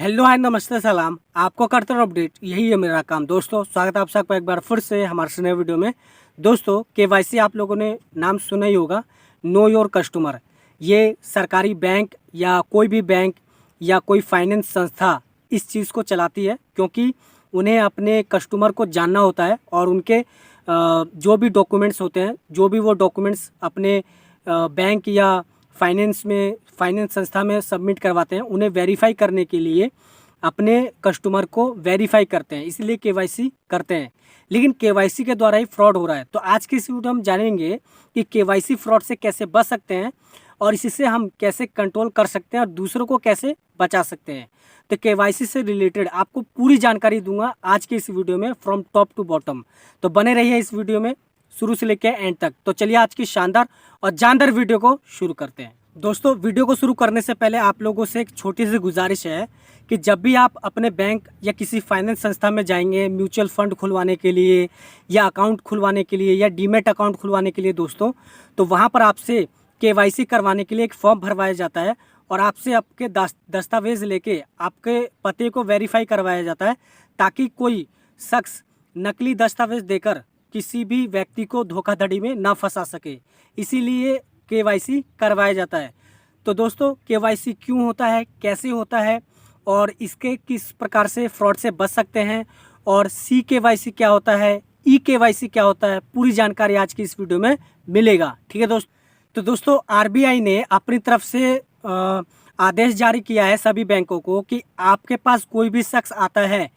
Hello hi नमस्ते सलाम। आपको करता हूँ अपडेट, यही है मेरा काम। दोस्तों स्वागत है आप सबका एक बार फिर से हमारे नए वीडियो में। दोस्तों केवाईसी आप लोगों ने नाम सुना ही होगा, नो योर कस्टमर। ये सरकारी बैंक या कोई भी बैंक या कोई फाइनेंस संस्था इस चीज़ को चलाती है, क्योंकि उन्हें अपने कस्टमर को जानना होता है और उनके जो भी डॉक्यूमेंट्स होते हैं, जो भी वो डॉक्यूमेंट्स अपने बैंक या फाइनेंस संस्था में सबमिट करवाते हैं, उन्हें वेरीफाई करने के लिए अपने कस्टमर को वेरीफाई करते हैं, इसलिए केवाईसी करते हैं। लेकिन केवाईसी के द्वारा ही फ्रॉड हो रहा है। तो आज की इस वीडियो में हम जानेंगे कि केवाईसी फ्रॉड से कैसे बच सकते हैं और इससे हम कैसे कंट्रोल कर सकते हैं और दूसरों को कैसे बचा सकते हैं। तो केवाईसी से रिलेटेड आपको पूरी जानकारी दूंगा आज के इस वीडियो में, फ्रॉम टॉप टू बॉटम। तो बने रहिए इस वीडियो में शुरू से लेकर एंड तक। तो चलिए आज की शानदार और जानदार वीडियो को शुरू करते हैं। दोस्तों वीडियो को शुरू करने से पहले आप लोगों से एक छोटी सी गुजारिश है कि जब भी आप अपने बैंक या किसी फाइनेंस संस्था में जाएंगे म्यूचुअल फंड खुलवाने के लिए या अकाउंट खुलवाने के लिए या डीमैट अकाउंट खुलवाने के लिए दोस्तों, तो वहाँ पर आपसे केवाईसी करवाने के लिए एक फॉर्म भरवाया जाता है और आपसे आपके दस्तावेज़ लेके आपके पते को वेरीफाई करवाया जाता है, ताकि कोई शख्स नकली दस्तावेज़ देकर किसी भी व्यक्ति को धोखाधड़ी में ना फंसा सके। इसीलिए केवाईसी करवाया जाता है। तो दोस्तों केवाईसी क्यों होता है, कैसे होता है और इसके किस प्रकार से फ्रॉड से बच सकते हैं, और सी केवाईसी क्या होता है, ई केवाईसी क्या होता है, पूरी जानकारी आज की इस वीडियो में मिलेगा। ठीक है दोस्तों। तो दोस्तों आरबीआई ने अपनी तरफ से आदेश जारी किया है सभी बैंकों को कि आपके पास कोई भी शख्स आता है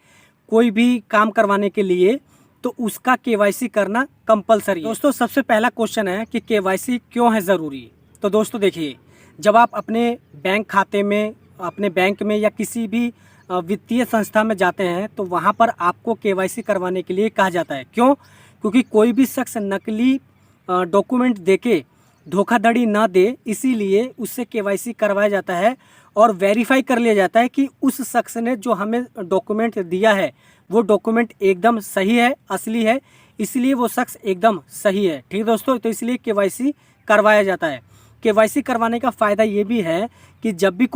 कोई भी काम करवाने के लिए, तो उसका केवाईसी करना कंपलसरी है। दोस्तों सबसे पहला क्वेश्चन है कि केवाईसी क्यों है ज़रूरी। तो दोस्तों देखिए, जब आप अपने बैंक खाते में, अपने बैंक में या किसी भी वित्तीय संस्था में जाते हैं, तो वहाँ पर आपको केवाईसी करवाने के लिए कहा जाता है। क्यों? क्योंकि कोई भी शख्स नकली डॉक्यूमेंट देके धोखाधड़ी ना दे, इसीलिए उससे केवाईसी करवाया जाता है और वेरीफाई कर लिया जाता है कि उस शख्स ने जो हमें डॉक्यूमेंट दिया है वो डॉक्यूमेंट एकदम सही है, असली है, इसलिए वो शख्स एकदम सही है। ठीक है दोस्तों। तो इसलिए केवाईसी करवाया जाता है। केवाईसी करवाने का फ़ायदा ये भी है कि जब भी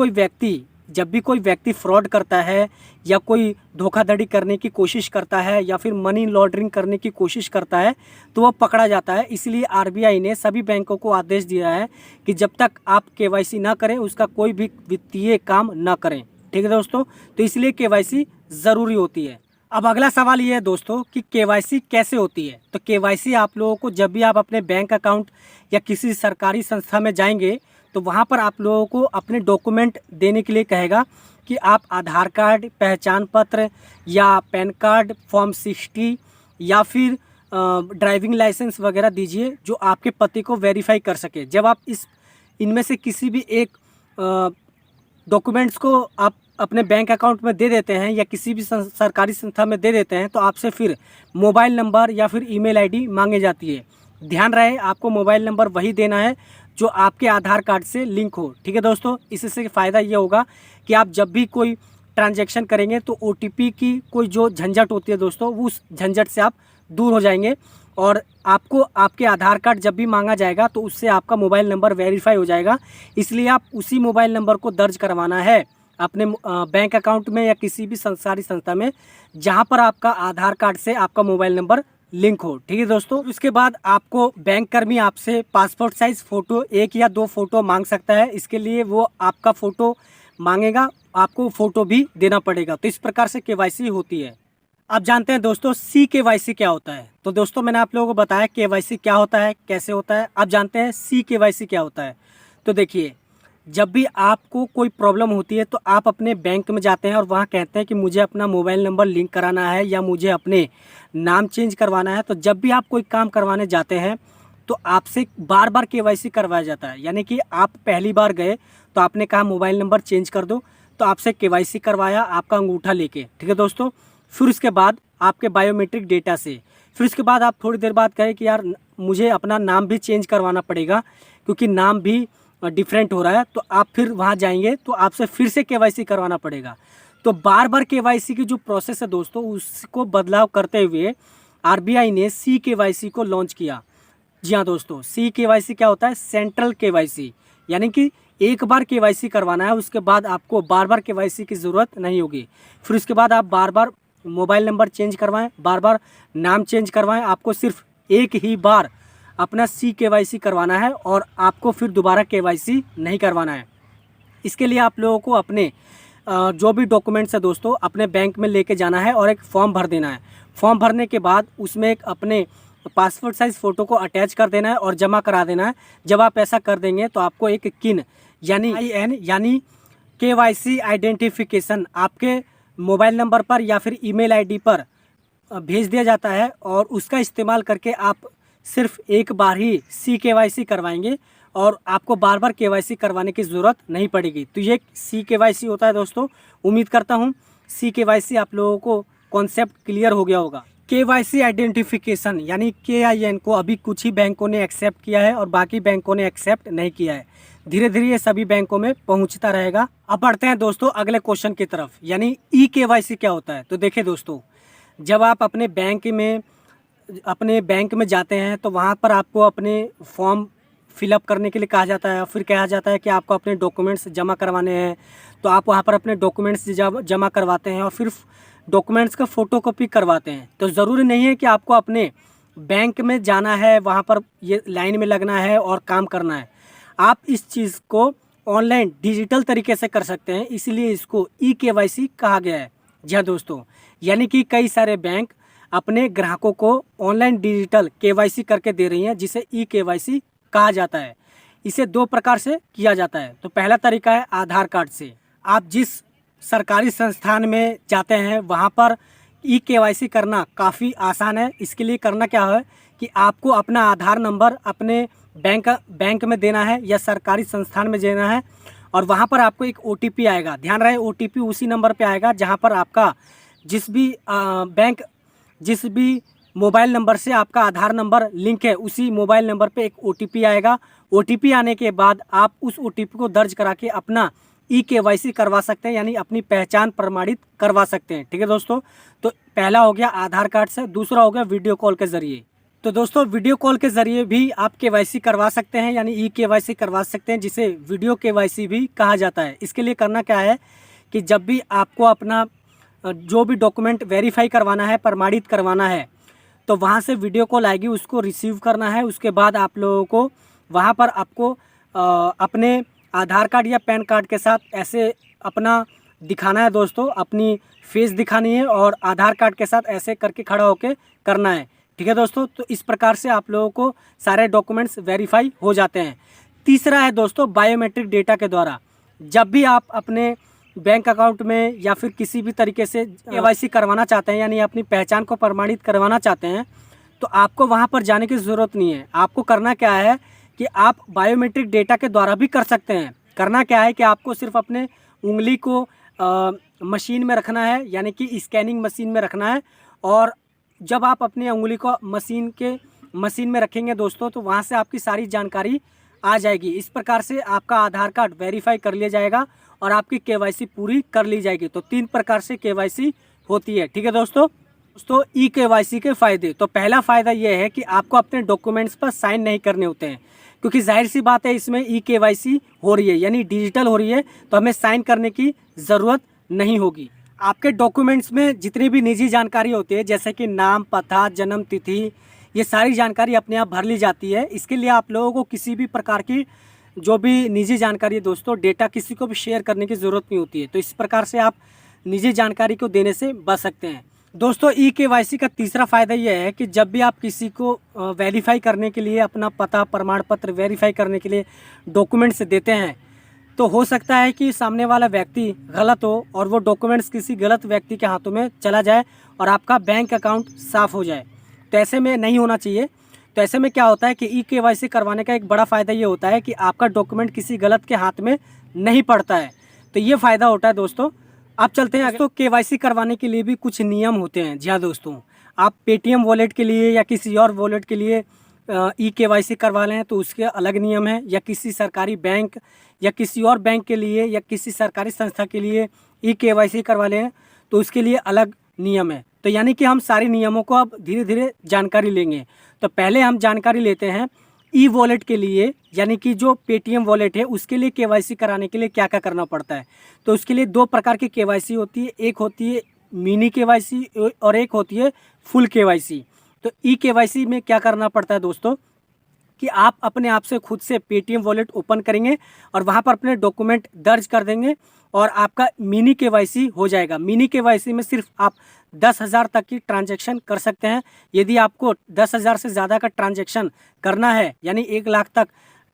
कोई व्यक्ति फ्रॉड करता है या कोई धोखाधड़ी करने की कोशिश करता है या फिर मनी लॉन्ड्रिंग करने की कोशिश करता है, तो वो पकड़ा जाता है। इसलिए आरबीआई ने सभी बैंकों को आदेश दिया है कि जब तक आप केवाईसी ना करें उसका कोई भी वित्तीय काम ना करें। ठीक है दोस्तों। तो इसलिए केवाईसी ज़रूरी होती है। अब अगला सवाल ये है दोस्तों कि केवाईसी कैसे होती है। तो केवाईसी आप लोगों को जब भी आप अपने बैंक अकाउंट या किसी सरकारी संस्था में जाएंगे, तो वहाँ पर आप लोगों को अपने डॉक्यूमेंट देने के लिए कहेगा कि आप आधार कार्ड, पहचान पत्र या पैन कार्ड, फॉर्म 60 या फिर ड्राइविंग लाइसेंस वगैरह दीजिए, जो आपके पते को वेरीफाई कर सके। जब आप इनमें से किसी भी एक डॉक्यूमेंट्स को आप अपने बैंक अकाउंट में दे देते हैं या किसी भी सरकारी संस्था में दे देते हैं, तो आपसे फिर मोबाइल नंबर या फिर ईमेल आईडी मांगे जाती है। ध्यान रहे आपको मोबाइल नंबर वही देना है जो आपके आधार कार्ड से लिंक हो। ठीक है दोस्तों। इससे फ़ायदा ये होगा कि आप जब भी कोई ट्रांजैक्शन करेंगे तो ओटीपी की कोई जो झंझट होती है दोस्तों, उस झंझट से आप दूर हो जाएंगे और आपको आपके आधार कार्ड जब भी मांगा जाएगा तो उससे आपका मोबाइल नंबर वेरीफाई हो जाएगा। इसलिए आप उसी मोबाइल नंबर को दर्ज करवाना है अपने बैंक अकाउंट में या किसी भी सरकारी संस्था में जहां पर आपका आधार कार्ड से आपका मोबाइल नंबर लिंक हो। ठीक है दोस्तों। उसके बाद आपको बैंक कर्मी आपसे पासपोर्ट साइज फ़ोटो 1 या 2 फ़ोटो मांग सकता है। इसके लिए वो आपका फ़ोटो मांगेगा, आपको फ़ोटो भी देना पड़ेगा। तो इस प्रकार से केवाईसी होती है। आप जानते हैं दोस्तों सी केवाईसी क्या होता है। तो दोस्तों मैंने आप लोगों को बताया केवाईसी क्या होता है, कैसे होता है। आप जानते हैं सी केवाईसी क्या होता है। तो देखिए, जब भी आपको कोई प्रॉब्लम होती है तो आप अपने बैंक में जाते हैं और वहाँ कहते हैं कि मुझे अपना मोबाइल नंबर लिंक कराना है या मुझे अपने नाम चेंज करवाना है। तो जब भी आप कोई काम करवाने जाते हैं तो आपसे बार बार केवाईसी करवाया जाता है। यानी कि आप पहली बार गए तो आपने कहा मोबाइल नंबर चेंज कर दो, तो आपसे केवाईसी करवाया आपका अंगूठा लेके। ठीक है दोस्तों। फिर उसके बाद आपके बायोमेट्रिक डेटा से, फिर उसके बाद आप थोड़ी देर बाद कहे कि यार मुझे अपना नाम भी चेंज करवाना पड़ेगा क्योंकि नाम भी डिफरेंट हो रहा है। तो आप फिर वहाँ जाएंगे तो आपसे फिर से केवाईसी करवाना पड़ेगा। तो बार बार केवाईसी की जो प्रोसेस है दोस्तों, उसको बदलाव करते हुए आरबीआई ने सी केवाईसी को लॉन्च किया। जी हाँ दोस्तों, सी केवाईसी क्या होता है? Central KYC. यानी कि एक बार केवाईसी करवाना है, उसके बाद आपको बार बार केवाईसी की ज़रूरत नहीं होगी। फिर उसके बाद आप बार बार मोबाइल नंबर चेंज करवाएं, बार बार नाम चेंज करवाएं। आपको सिर्फ एक ही बार अपना केवाईसी करवाना है और आपको फिर दोबारा केवाईसी नहीं करवाना है। इसके लिए आप लोगों को अपने जो भी डॉक्यूमेंट्स है दोस्तों अपने बैंक में लेके जाना है और एक फॉर्म भर देना है। फॉर्म भरने के बाद उसमें एक अपने पासपोर्ट साइज़ फ़ोटो को अटैच कर देना है और जमा करा देना है। जब आप ऐसा कर देंगे तो आपको एक किन यानी IN यानी केवाईसी आइडेंटिफिकेशन आपके मोबाइल नंबर पर या फिर ईमेल आईडी पर भेज दिया जाता है और उसका इस्तेमाल करके आप सिर्फ एक बार ही केवाईसी करवाएंगे और आपको बार बार केवाईसी करवाने की ज़रूरत नहीं पड़ेगी। तो ये केवाईसी होता है दोस्तों। उम्मीद करता हूँ केवाईसी आप लोगों को कॉन्सेप्ट क्लियर हो गया होगा। केवाईसी आइडेंटिफिकेशन यानी KIN को अभी कुछ ही बैंकों ने एक्सेप्ट किया है और बाकी बैंकों ने एक्सेप्ट नहीं किया है। धीरे धीरे ये सभी बैंकों में पहुंचता रहेगा। अब बढ़ते हैं दोस्तों अगले क्वेश्चन की तरफ, यानी केवाईसी क्या होता है। तो देखिए दोस्तों, जब आप अपने बैंक में जाते हैं तो वहाँ पर आपको अपने फॉर्म फिलअप करने के लिए कहा जाता है। फिर कहा जाता है कि आपको अपने डॉक्यूमेंट्स जमा करवाने हैं, तो आप वहाँ पर अपने डॉक्यूमेंट्स जमा करवाते हैं और फिर डॉक्यूमेंट्स का फ़ोटोकॉपी करवाते हैं। तो ज़रूरी नहीं है कि आपको अपने बैंक में जाना है, वहाँ पर ये लाइन में लगना है और काम करना है। आप इस चीज़ को ऑनलाइन डिजिटल तरीके से कर सकते हैं, इसलिए इसको केवाईसी कहा गया है। जी हाँ दोस्तों, यानी कि कई सारे बैंक अपने ग्राहकों को ऑनलाइन डिजिटल केवाईसी करके दे रही हैं, जिसे केवाईसी कहा जाता है। इसे दो प्रकार से किया जाता है। तो पहला तरीका है आधार कार्ड से। आप जिस सरकारी संस्थान में जाते हैं वहाँ पर केवाईसी करना काफ़ी आसान है। इसके लिए करना क्या है कि आपको अपना आधार नंबर अपने बैंक में देना है या सरकारी संस्थान में देना है और वहाँ पर आपको एक OTP आएगा। ध्यान रहे OTP उसी नंबर पे आएगा जहाँ पर आपका जिस भी मोबाइल नंबर से आपका आधार नंबर लिंक है, उसी मोबाइल नंबर पे एक OTP आएगा। OTP आने के बाद आप उस OTP को दर्ज करा के अपना केवाईसी करवा सकते हैं, यानी अपनी पहचान प्रमाणित करवा सकते हैं। ठीक है दोस्तों, तो पहला हो गया आधार कार्ड से, दूसरा हो गया वीडियो कॉल के ज़रिए। तो दोस्तों वीडियो कॉल के ज़रिए भी आप केवाईसी करवा सकते हैं, यानी केवाईसी करवा सकते हैं, जिसे वीडियो केवाईसी भी कहा जाता है। इसके लिए करना क्या है कि जब भी आपको अपना जो भी डॉक्यूमेंट वेरीफाई करवाना है, प्रमाणित करवाना है, तो वहाँ से वीडियो कॉल आएगी, उसको रिसीव करना है। उसके बाद आप लोगों को वहाँ पर आपको अपने आधार कार्ड या पैन कार्ड के साथ ऐसे अपना दिखाना है दोस्तों, अपनी फेस दिखानी है और आधार कार्ड के साथ ऐसे करके खड़ा होके करना है। ठीक है दोस्तों, तो इस प्रकार से आप लोगों को सारे डॉक्यूमेंट्स वेरीफाई हो जाते हैं। तीसरा है दोस्तों बायोमेट्रिक डेटा के द्वारा। जब भी आप अपने बैंक अकाउंट में या फिर किसी भी तरीके से केवाईसी करवाना चाहते हैं, यानी अपनी पहचान को प्रमाणित करवाना चाहते हैं, तो आपको वहाँ पर जाने की ज़रूरत नहीं है। आपको करना क्या है कि आप बायोमेट्रिक डेटा के द्वारा भी कर सकते हैं। करना क्या है कि आपको सिर्फ अपने उंगली को मशीन में रखना है, यानी कि स्कैनिंग मशीन में रखना है, और जब आप अपनी उंगली को मशीन में रखेंगे दोस्तों, तो वहाँ से आपकी सारी जानकारी आ जाएगी। इस प्रकार से आपका आधार कार्ड वेरीफाई कर लिया जाएगा और आपकी केवाईसी पूरी कर ली जाएगी। तो 3 प्रकार से केवाईसी होती है। ठीक है दोस्तों केवाईसी के फ़ायदे। तो पहला फ़ायदा ये है कि आपको अपने डॉक्यूमेंट्स पर साइन नहीं करने होते हैं, क्योंकि जाहिर सी बात है इसमें केवाईसी हो रही है, यानी डिजिटल हो रही है, तो हमें साइन करने की ज़रूरत नहीं होगी। आपके डॉक्यूमेंट्स में जितनी भी निजी जानकारी होती है, जैसे कि नाम, पता, जन्म तिथि, ये सारी जानकारी अपने आप भर ली जाती है। इसके लिए आप लोगों को किसी भी प्रकार की जो भी निजी जानकारी है दोस्तों, डेटा किसी को भी शेयर करने की ज़रूरत नहीं होती है। तो इस प्रकार से आप निजी जानकारी को देने से बच सकते हैं। दोस्तों केवाईसी का तीसरा फ़ायदा यह है कि जब भी आप किसी को वेरीफाई करने के लिए अपना पता प्रमाण पत्र वेरीफाई करने के लिए डॉक्यूमेंट्स देते हैं, तो हो सकता है कि सामने वाला व्यक्ति गलत हो और वो डॉक्यूमेंट्स किसी गलत व्यक्ति के हाथों में चला जाए और आपका बैंक अकाउंट साफ़ हो जाए। तो ऐसे में नहीं होना चाहिए। तो ऐसे में क्या होता है कि केवाईसी करवाने का एक बड़ा फ़ायदा ये होता है कि आपका डॉक्यूमेंट किसी गलत के हाथ में नहीं पड़ता है। तो ये फ़ायदा होता है दोस्तों। अब चलते हैं दोस्तों, केवाईसी करवाने के लिए भी कुछ नियम होते हैं। जी हाँ दोस्तों, आप पेटीएम वॉलेट के लिए या किसी और वॉलेट के लिए केवाईसी करवा लें तो उसके अलग नियम है, या किसी सरकारी बैंक या किसी और बैंक के लिए या किसी सरकारी संस्था के लिए केवाईसी करवा लें तो उसके लिए अलग नियम है। तो यानी कि हम सारे नियमों को अब धीरे धीरे जानकारी लेंगे। तो पहले हम जानकारी लेते हैं ई वॉलेट के लिए यानी कि जो पेटीएम वॉलेट है उसके लिए केवाईसी कराने के लिए क्या क्या करना पड़ता है। तो उसके लिए दो प्रकार की केवाईसी होती है, एक होती है मिनी केवाईसी और एक होती है फुल केवाईसी। तो ई केवाईसी में क्या करना पड़ता है दोस्तों कि आप अपने आप से खुद से पेटीएम वॉलेट ओपन करेंगे और वहाँ पर अपने डॉक्यूमेंट दर्ज कर देंगे और आपका मिनी केवाईसी हो जाएगा। मिनी केवाईसी में सिर्फ आप 10,000 तक की ट्रांजैक्शन कर सकते हैं। यदि आपको 10,000 से ज़्यादा का ट्रांजैक्शन करना है यानी 1 लाख तक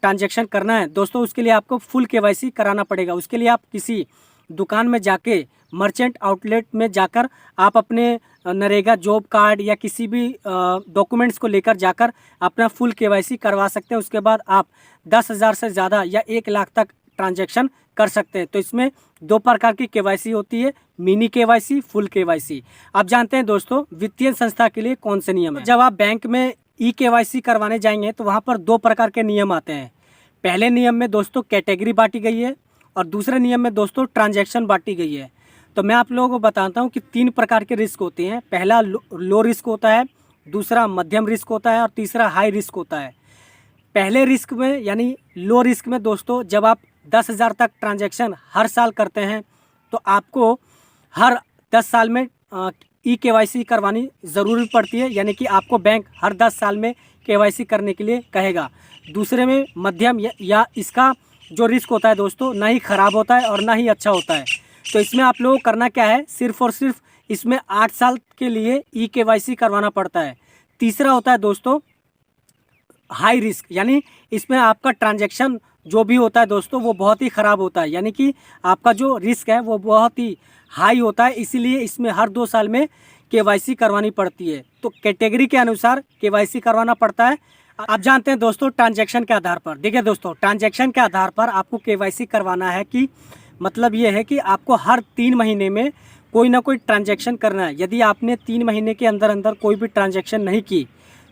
ट्रांजैक्शन करना है दोस्तों, उसके लिए आपको फुल केवाईसी कराना पड़ेगा। उसके लिए आप किसी दुकान में जाके, मर्चेंट आउटलेट में जाकर आप अपने नरेगा जॉब कार्ड या किसी भी डॉक्यूमेंट्स को लेकर जाकर अपना फुल केवाईसी करवा सकते हैं। उसके बाद आप 10,000 से ज़्यादा या 1 लाख तक ट्रांजैक्शन कर सकते हैं। तो इसमें दो प्रकार की केवाईसी होती है, मिनी केवाईसी, फुल केवाईसी। आप जानते हैं दोस्तों वित्तीय संस्था के लिए कौन से नियम है। जब आप बैंक में ई केवाईसी करवाने जाएंगे तो वहाँ पर दो प्रकार के नियम आते हैं। पहले नियम में दोस्तों कैटेगरी बांटी गई है और दूसरे नियम में दोस्तों ट्रांजैक्शन बांटी गई है। तो मैं आप लोगों को बताता हूँ कि 3 प्रकार के रिस्क होते हैं। पहला लो रिस्क होता है, दूसरा मध्यम रिस्क होता है और तीसरा हाई रिस्क होता है। पहले रिस्क में यानी लो रिस्क में दोस्तों जब आप 10,000 तक ट्रांजैक्शन हर साल करते हैं तो आपको हर 10 साल में ई केवाईसी करवानी ज़रूरी पड़ती है, यानी कि आपको बैंक हर 10 साल में केवाईसी करने के लिए कहेगा। दूसरे में मध्यम या इसका जो रिस्क होता है दोस्तों ना ही ख़राब होता है और ना ही अच्छा होता है। तो इसमें आप लोगों को करना क्या है, सिर्फ और सिर्फ इसमें 8 साल के लिए ई केवाईसी करवाना पड़ता है। तीसरा होता है दोस्तों हाई रिस्क, यानी इसमें आपका ट्रांजैक्शन जो भी होता है दोस्तों वो बहुत ही ख़राब होता है, यानी कि आपका जो रिस्क है वो बहुत ही हाई होता है, इसीलिए इसमें हर 2 साल में केवाईसी करवानी पड़ती है। तो कैटेगरी के अनुसार केवाईसी करवाना पड़ता है। आप जानते हैं दोस्तों ट्रांजैक्शन के आधार पर, देखिए दोस्तों ट्रांजैक्शन के आधार पर आपको केवाईसी करवाना है कि मतलब ये है कि आपको हर 3 महीने में कोई ना कोई ट्रांजैक्शन करना है। यदि आपने 3 महीने के अंदर अंदर कोई भी ट्रांजैक्शन नहीं की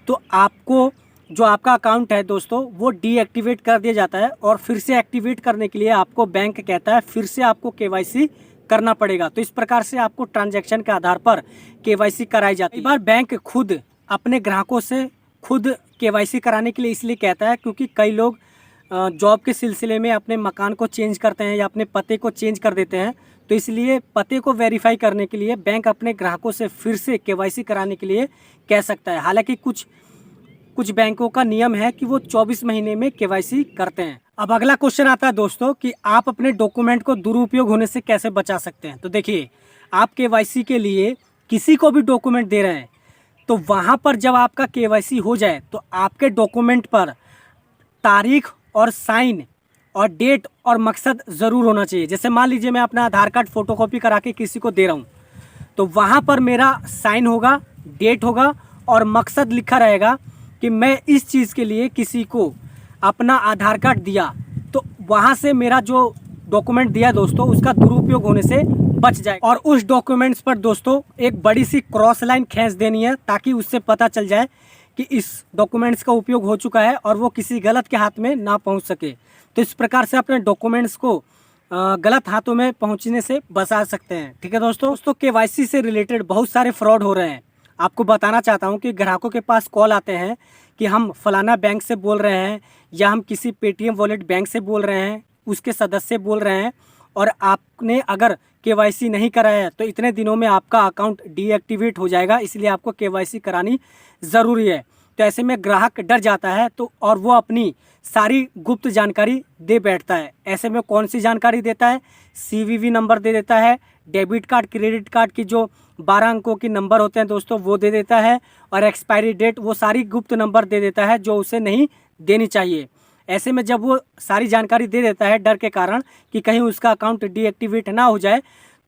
तो आपको जो आपका अकाउंट है दोस्तों वो डीएक्टिवेट कर दिया जाता है और फिर से एक्टिवेट करने के लिए आपको बैंक कहता है फिर से आपको केवाईसी करना पड़ेगा। तो इस प्रकार से आपको ट्रांजैक्शन के आधार पर केवाईसी कराई जाती है। बार बैंक खुद अपने ग्राहकों से खुद केवाईसी कराने के लिए इसलिए कहता है क्योंकि कई लोग जॉब के सिलसिले में अपने मकान को चेंज करते हैं या अपने पते को चेंज कर देते हैं, तो इसलिए पते को वेरीफाई करने के लिए बैंक अपने ग्राहकों से फिर से केवाईसी कराने के लिए कह सकता है। हालांकि कुछ बैंकों का नियम है कि वो 24 महीने में केवाईसी करते हैं। अब अगला क्वेश्चन आता है दोस्तों कि आप अपने डॉक्यूमेंट को दुरुपयोग होने से कैसे बचा सकते हैं। तो देखिए आप केवाईसी के लिए किसी को भी डॉक्यूमेंट दे रहे हैं तो वहाँ पर जब आपका केवाईसी हो जाए तो आपके डॉक्यूमेंट पर तारीख और साइन और डेट और मकसद ज़रूर होना चाहिए। जैसे मान लीजिए मैं अपना आधार कार्ड फ़ोटोकॉपी करा के किसी को दे रहा हूँ तो वहाँ पर मेरा साइन होगा, डेट होगा और मकसद लिखा रहेगा कि मैं इस चीज़ के लिए किसी को अपना आधार कार्ड दिया, तो वहाँ से मेरा जो डॉक्यूमेंट दिया दोस्तों उसका दुरुपयोग होने से बच जाए। और उस डॉक्यूमेंट्स पर दोस्तों एक बड़ी सी क्रॉस लाइन खींच देनी है ताकि उससे पता चल जाए कि इस डॉक्यूमेंट्स का उपयोग हो चुका है और वो किसी गलत के हाथ में ना पहुंच सके। तो इस प्रकार से अपने डॉक्यूमेंट्स को गलत हाथों में पहुंचने से बचा सकते हैं। ठीक है दोस्तों केवाईसी से रिलेटेड बहुत सारे फ्रॉड हो रहे हैं। आपको बताना चाहता हूं कि ग्राहकों के पास कॉल आते हैं कि हम फलाना बैंक से बोल रहे हैं या हम किसी पेटीएम वॉलेट बैंक से बोल रहे हैं, उसके सदस्य बोल रहे हैं और आपने अगर केवाईसी नहीं कराया तो इतने दिनों में आपका अकाउंट डीएक्टिवेट हो जाएगा, इसलिए आपको केवाईसी करानी ज़रूरी है। तो ऐसे में ग्राहक डर जाता है तो और वो अपनी सारी गुप्त जानकारी दे बैठता है। ऐसे में कौन सी जानकारी देता है, सीवीवी नंबर दे देता है, डेबिट कार्ड क्रेडिट कार्ड की जो 12 अंकों की नंबर होते हैं दोस्तों वो दे देता है और एक्सपायरी डेट, वो सारी गुप्त नंबर दे देता है जो उसे नहीं देनी चाहिए। ऐसे में जब वो सारी जानकारी दे देता है डर के कारण कि कहीं उसका अकाउंट डीएक्टिवेट ना हो जाए,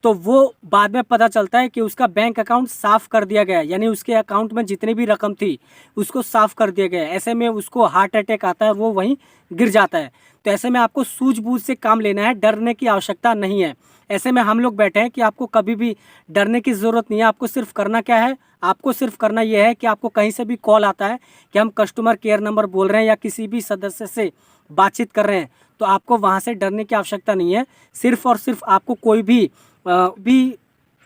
तो वो बाद में पता चलता है कि उसका बैंक अकाउंट साफ़ कर दिया गया, यानी उसके अकाउंट में जितनी भी रकम थी उसको साफ़ कर दिया गया। ऐसे में उसको हार्ट अटैक आता है, वो वहीं गिर जाता है। तो ऐसे में आपको सूझबूझ से काम लेना है, डरने की आवश्यकता नहीं है। ऐसे में हम लोग बैठे हैं कि आपको कभी भी डरने की ज़रूरत नहीं है। आपको सिर्फ करना क्या है, आपको सिर्फ करना यह है कि आपको कहीं से भी कॉल आता है कि हम कस्टमर केयर नंबर बोल रहे हैं या किसी भी सदस्य से बातचीत कर रहे हैं, तो आपको वहाँ से डरने की आवश्यकता नहीं है। सिर्फ और सिर्फ आपको कोई भी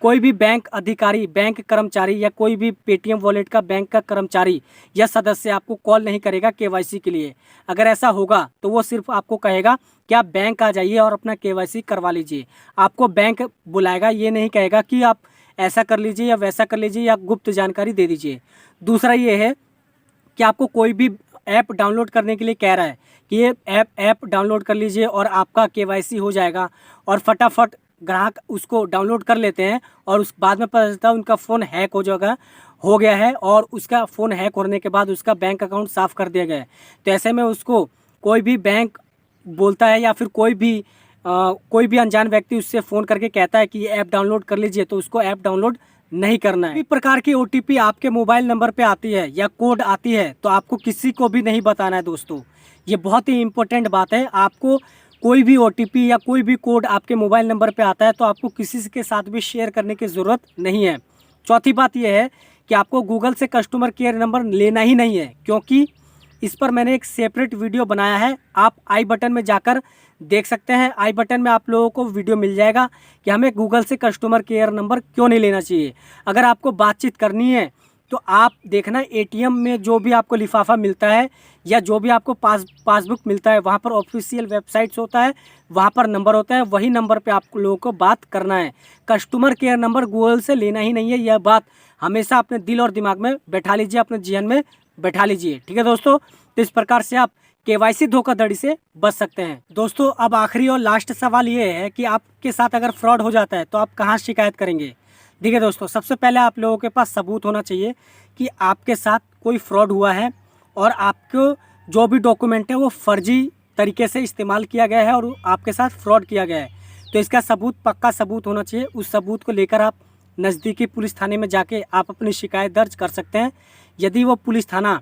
कोई भी बैंक अधिकारी, बैंक कर्मचारी या कोई भी पेटीएम वॉलेट का बैंक का कर्मचारी या सदस्य आपको कॉल नहीं करेगा केवाईसी के लिए। अगर ऐसा होगा तो वो सिर्फ आपको कहेगा कि आप बैंक आ जाइए और अपना केवाईसी करवा लीजिए। आपको बैंक बुलाएगा, ये नहीं कहेगा कि आप ऐसा कर लीजिए या वैसा कर लीजिए या गुप्त जानकारी दे दीजिए। दूसरा ये है कि आपको कोई भी ऐप डाउनलोड करने के लिए कह रहा है कि ये ऐप डाउनलोड कर लीजिए और आपका केवाईसी हो जाएगा, और फटाफट ग्राहक उसको डाउनलोड कर लेते हैं और उस बाद में पता चलता है उनका फ़ोन हैक हो गया है और उसका फ़ोन हैक होने के बाद उसका बैंक अकाउंट साफ़ कर दिया गया है। तो ऐसे में उसको कोई भी बैंक बोलता है या फिर कोई भी अनजान व्यक्ति उससे फ़ोन करके कहता है कि ये ऐप डाउनलोड कर लीजिए, तो उसको ऐप डाउनलोड नहीं करना है। किसी प्रकार की OTP आपके मोबाइल नंबर पे आती है या कोड आती है तो आपको किसी को भी नहीं बताना है दोस्तों। ये बहुत ही इम्पोर्टेंट बात है। आपको कोई भी OTP या कोई भी कोड आपके मोबाइल नंबर पे आता है तो आपको किसी के साथ भी शेयर करने की ज़रूरत नहीं है। चौथी बात यह है कि आपको गूगल से कस्टमर केयर नंबर लेना ही नहीं है, क्योंकि इस पर मैंने एक सेपरेट वीडियो बनाया है। आप आई बटन में जाकर देख सकते हैं। आई बटन में आप लोगों को वीडियो मिल जाएगा कि हमें गूगल से कस्टमर केयर नंबर क्यों नहीं लेना चाहिए। अगर आपको बातचीत करनी है तो आप देखना ATM में जो भी आपको लिफाफा मिलता है या जो भी आपको पासबुक मिलता है, वहाँ पर ऑफिशियल वेबसाइट्स होता है, वहाँ पर नंबर होता है, वही नंबर पे आप लोगों को बात करना है। कस्टमर केयर नंबर गूगल से लेना ही नहीं है। यह बात हमेशा अपने दिल और दिमाग में बैठा लीजिए, अपने जेहन में बैठा लीजिए। ठीक है दोस्तों, तो इस प्रकार से आप केवाईसी धोखाधड़ी से बच सकते हैं। दोस्तों अब आखिरी और लास्ट सवाल ये है कि आपके साथ अगर फ्रॉड हो जाता है तो आप कहाँ शिकायत करेंगे। देखिए दोस्तों, सबसे पहले आप लोगों के पास सबूत होना चाहिए कि आपके साथ कोई फ्रॉड हुआ है और आपको जो भी डॉक्यूमेंट है वो फर्जी तरीके से इस्तेमाल किया गया है और आपके साथ फ्रॉड किया गया है। तो इसका सबूत, पक्का सबूत होना चाहिए। उस सबूत को लेकर आप नज़दीकी पुलिस थाने में जाके आप अपनी शिकायत दर्ज कर सकते हैं। यदि वो पुलिस थाना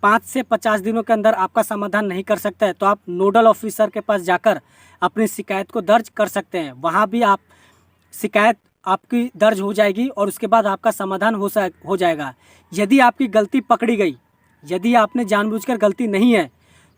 5 से 50 दिनों के अंदर आपका समाधान नहीं कर सकता है तो आप नोडल ऑफिसर के पास जाकर अपनी शिकायत को दर्ज कर सकते हैं। वहाँ भी आप शिकायत आपकी दर्ज हो जाएगी और उसके बाद आपका समाधान हो जाएगा। यदि आपकी गलती पकड़ी गई, यदि आपने जानबूझकर गलती नहीं है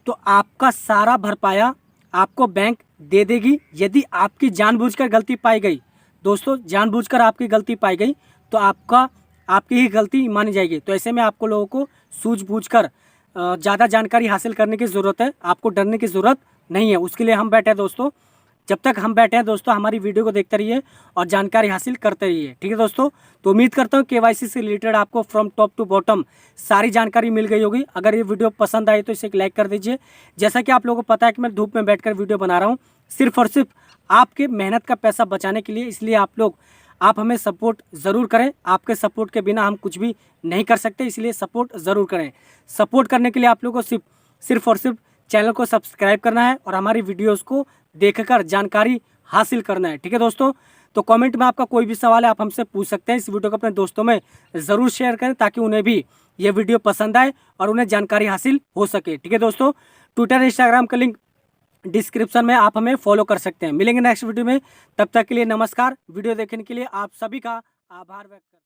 तो आपका सारा भरपाया आपको बैंक दे देगी। यदि आपकी जानबूझकर गलती पाई गई, दोस्तों जानबूझकर आपकी गलती पाई गई तो आपकी ही गलती मानी जाएगी। तो ऐसे में आपको लोगों को सूझबूझकर ज़्यादा जानकारी हासिल करने की ज़रूरत है। आपको डरने की ज़रूरत नहीं है। उसके लिए हम बैठे हैं दोस्तों। जब तक हम बैठे हैं दोस्तों, हमारी वीडियो को देखते रहिए और जानकारी हासिल करते रहिए। ठीक है दोस्तों, तो उम्मीद करता हूँ केवाईसी से रिलेटेड आपको फ्रॉम टॉप टू बॉटम सारी जानकारी मिल गई होगी। अगर ये वीडियो पसंद आई तो इसे एक लाइक कर दीजिए। जैसा कि आप लोगों को पता है कि मैं धूप में बैठकर वीडियो बना रहा हूँ सिर्फ और सिर्फ आपके मेहनत का पैसा बचाने के लिए, इसलिए आप हमें सपोर्ट ज़रूर करें। आपके सपोर्ट के बिना हम कुछ भी नहीं कर सकते, इसलिए सपोर्ट ज़रूर करें। सपोर्ट करने के लिए आप लोगों को सिर्फ और सिर्फ चैनल को सब्सक्राइब करना है और हमारी वीडियोस को देखकर जानकारी हासिल करना है। ठीक है दोस्तों, तो कमेंट में आपका कोई भी सवाल है आप हमसे पूछ सकते हैं। इस वीडियो को अपने दोस्तों में ज़रूर शेयर करें ताकि उन्हें भी ये वीडियो पसंद आए और उन्हें जानकारी हासिल हो सके। ठीक है दोस्तों, ट्विटर इंस्टाग्राम का लिंक डिस्क्रिप्शन में आप हमें फॉलो कर सकते हैं। मिलेंगे नेक्स्ट वीडियो में, तब तक के लिए नमस्कार। वीडियो देखने के लिए आप सभी का आभार व्यक्त करते हैं।